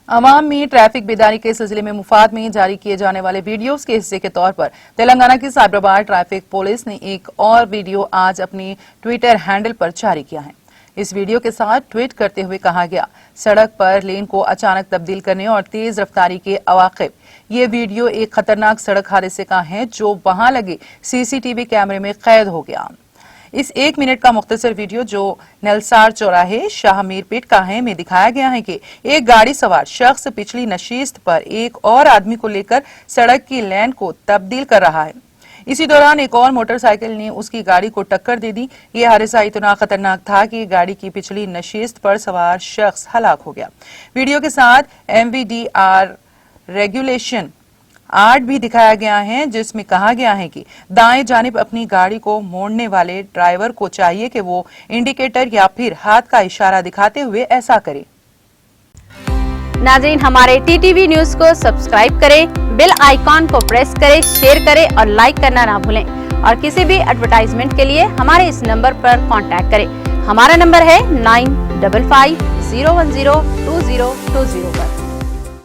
عوام میں ٹریفک بیداری کے سلسلے میں مفاد میں جاری کیے جانے والے ویڈیوز کے حصے کے طور پر تلنگانہ کی سائبرآباد ٹریفک پولیس نے ایک اور ویڈیو آج اپنی ٹویٹر ہینڈل پر جاری کیا ہے۔ اس ویڈیو کے ساتھ ٹویٹ کرتے ہوئے کہا گیا، سڑک پر لین کو اچانک تبدیل کرنے اور تیز رفتاری کے عواقب۔ یہ ویڈیو ایک خطرناک سڑک حادثے کا ہے جو وہاں لگے سی سی ٹی وی کیمرے میں قید ہو گیا۔ اس 1 منٹ کا مختصر ویڈیو جو نلسار چوراہے شاہ میر پیٹ کا ہے میں دکھایا گیا ہے کہ ایک گاڑی سوار شخص پچھلی نشست پر ایک اور آدمی کو لے کر سڑک کی لین کو تبدیل کر رہا ہے۔ اسی دوران ایک اور موٹر سائیکل نے اس کی گاڑی کو ٹکر دے دی۔ یہ حادثہ اتنا خطرناک تھا کہ گاڑی کی پچھلی نشست پر سوار شخص ہلاک ہو گیا۔ ویڈیو کے ساتھ MVDR ریگولیشن 8 بھی دکھایا گیا ہے جس میں کہا گیا ہے کہ دائیں جانب اپنی گاڑی کو موڑنے والے ڈرائیور کو چاہیے کہ وہ انڈیکیٹر یا پھر ہاتھ کا اشارہ دکھاتے ہوئے ایسا کرے۔ ناظرین، ہمارے TTV نیوز کو سبسکرائب کریں، بیل آئیکن کو پریس کریں، شیئر کریں اور لائک کرنا نہ بھولیں۔ اور کسی بھی ایڈورٹائزمنٹ کے لیے ہمارے اس نمبر پر کانٹیکٹ کریں۔ ہمارا نمبر ہے 9550102020 پر۔